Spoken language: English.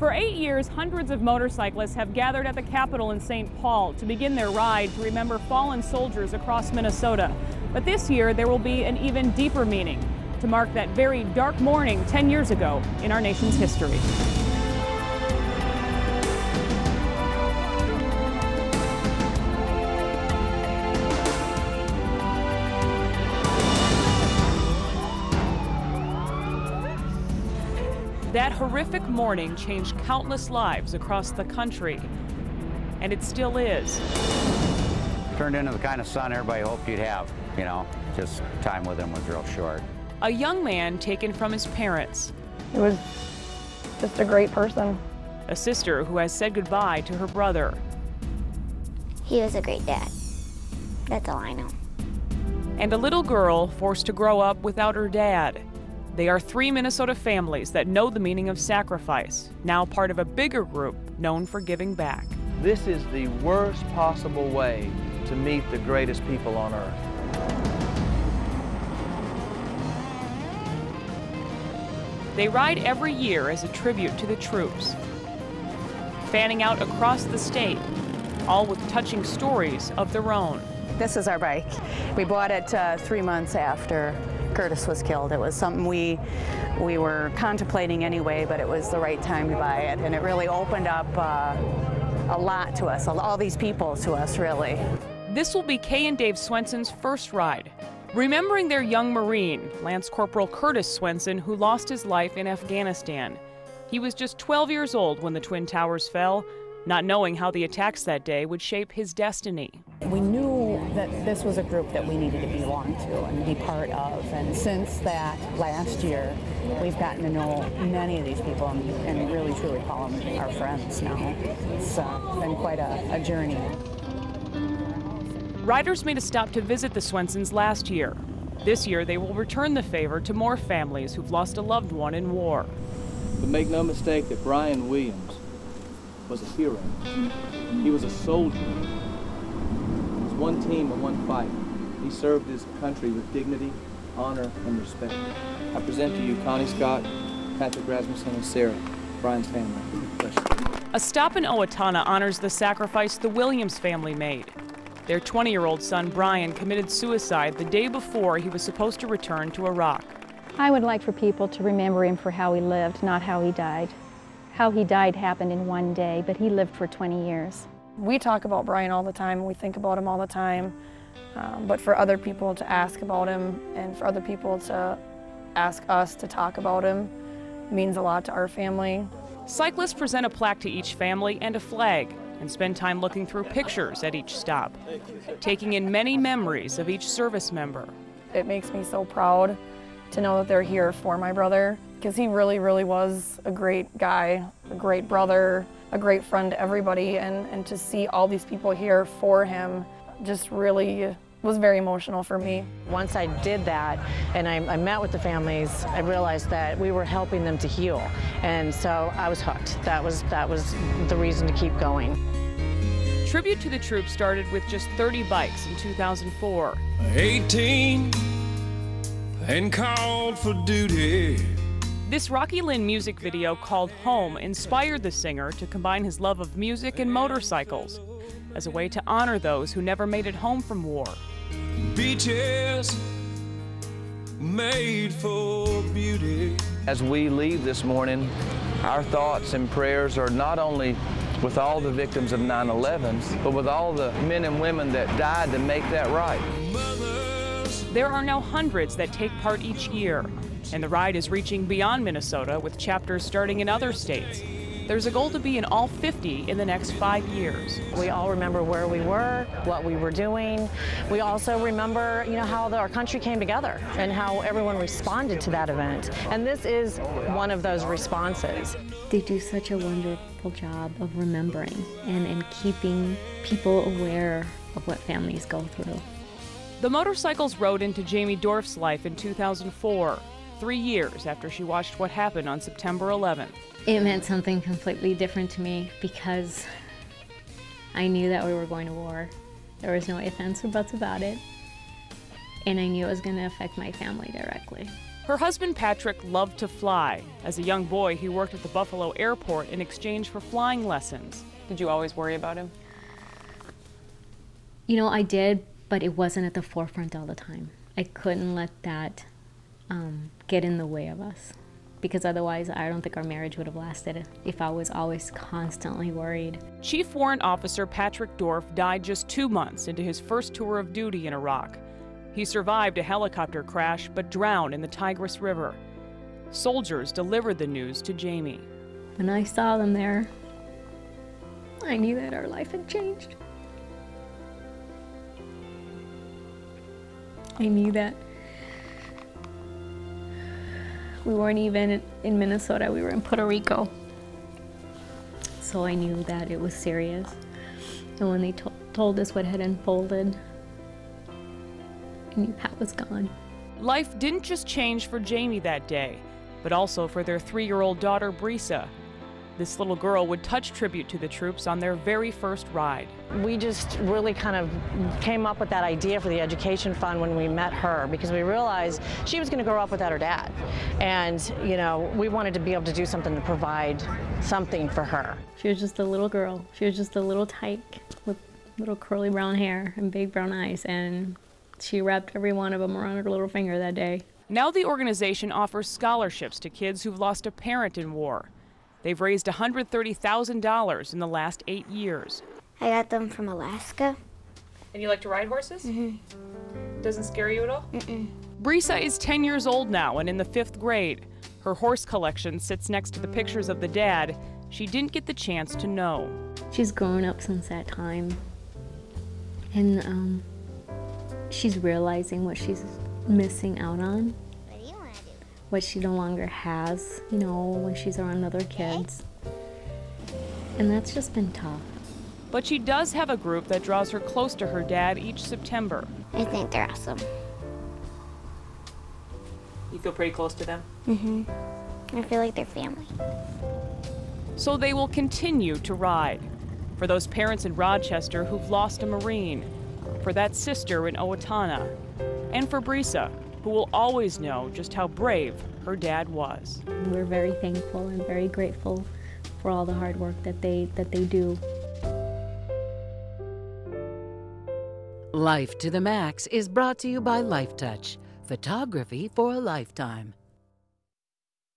For 8 years, hundreds of motorcyclists have gathered at the Capitol in St. Paul to begin their ride to remember fallen soldiers across Minnesota. But this year, there will be an even deeper meaning to mark that very dark morning 10 years ago in our nation's history. That horrific morning changed countless lives across the country, and it still is. Turned into the kind of son everybody hoped you'd have, you know, just time with him was real short. A young man taken from his parents. He was just a great person. A sister who has said goodbye to her brother. He was a great dad. That's all I know. And a little girl forced to grow up without her dad. They are 3 Minnesota families that know the meaning of sacrifice, now part of a bigger group known for giving back. This is the worst possible way to meet the greatest people on earth. They ride every year as a tribute to the troops, fanning out across the state, all with touching stories of their own. This is our bike. We bought it 3 months after Curtis was killed. It was something we were contemplating anyway, but it was the right time to buy it, and it really opened up a lot to us, all these people to us, really. This will be Kay and Dave Swenson's first ride, remembering their young Marine, Lance Corporal Curtis Swenson, who lost his life in Afghanistan. He was just 12 years old when the Twin Towers fell, not knowing how the attacks that day would shape his destiny. We knew that this was a group that we needed to belong to and be part of, and since that last year, we've gotten to know many of these people and really truly call them our friends now. It's been quite a journey. Riders made a stop to visit the Swensons last year. This year, they will return the favor to more families who've lost a loved one in war. But make no mistake that Brian Williams was a hero. He was a soldier. It was one team and one fight. He served his country with dignity, honor, and respect. I present to you Connie Scott, Patrick Rasmussen, and Sarah, Brian's family. A stop in Owatonna honors the sacrifice the Williams family made. Their 20-year-old son, Brian, committed suicide the day before he was supposed to return to Iraq. I would like for people to remember him for how he lived, not how he died. How he died happened in one day, but he lived for 20 years. We talk about Brian all the time, we think about him all the time, but for other people to ask about him and for other people to ask us to talk about him means a lot to our family. Cyclists present a plaque to each family and a flag and spend time looking through pictures at each stop, taking in many memories of each service member. It makes me so proud to know that they're here for my brother, because he really, really was a great guy, a great brother, a great friend to everybody, and to see all these people here for him just really was very emotional for me. Once I did that and I met with the families, I realized that we were helping them to heal, and so I was hooked. That was the reason to keep going. Tribute to the troops started with just 30 bikes in 2004. 18 and called for duty. This Rocky Lynn music video called Home inspired the singer to combine his love of music and motorcycles as a way to honor those who never made it home from war. Beaches made for beauty. As we leave this morning, our thoughts and prayers are not only with all the victims of 9/11, but with all the men and women that died to make that right. There are now hundreds that take part each year, and the ride is reaching beyond Minnesota with chapters starting in other states. There's a goal to be in all 50 in the next 5 years. We all remember where we were, what we were doing. We also remember, how our country came together and how everyone responded to that event. And this is one of those responses. They do such a wonderful job of remembering and keeping people aware of what families go through. The motorcycles rode into Jamie Dorf's life in 2004, 3 years after she watched what happened on September 11th. It meant something completely different to me because I knew that we were going to war. There was no ifs, ands, or buts about it. And I knew it was going to affect my family directly. Her husband Patrick loved to fly. As a young boy, he worked at the Buffalo airport in exchange for flying lessons. Did you always worry about him? You know, I did, but it wasn't at the forefront all the time. I couldn't let that get in the way of us, because otherwise I don't think our marriage would have lasted if I was always constantly worried. Chief Warrant Officer Patrick Dorff died just 2 months into his first tour of duty in Iraq. He survived a helicopter crash but drowned in the Tigris River. Soldiers delivered the news to Jamie. When I saw them there, I knew that our life had changed. I knew that we weren't even in Minnesota, we were in Puerto Rico. So I knew that it was serious. And when they told us what had unfolded, I knew Pat was gone. Life didn't just change for Jamie that day, but also for their 3-year-old daughter, Brisa. This little girl would touch tribute to the troops on their very first ride. We just really kind of came up with that idea for the education fund when we met her, because we realized she was going to grow up without her dad. And, you know, we wanted to be able to do something to provide something for her. She was just a little girl. She was just a little tyke with little curly brown hair and big brown eyes, and she wrapped every one of them around her little finger that day. Now the organization offers scholarships to kids who've lost a parent in war. They've raised $130,000 in the last 8 years. I got them from Alaska. And you like to ride horses? Mm-hmm. Doesn't scare you at all? Mm-mm. Brisa is 10 years old now and in the 5th grade. Her horse collection sits next to the pictures of the dad she didn't get the chance to know. She's grown up since that time. And she's realizing what she's missing out on. What she no longer has, you know, when she's around other kids. And that's just been tough. But she does have a group that draws her close to her dad each September. I think they're awesome. You feel pretty close to them? Mm-hmm. I feel like they're family. So they will continue to ride. For those parents in Rochester who've lost a Marine, for that sister in Owatonna, and for Brisa, who will always know just how brave her dad was. We're very thankful and very grateful for all the hard work that they do. Life to the Max is brought to you by Life Touch, photography for a lifetime.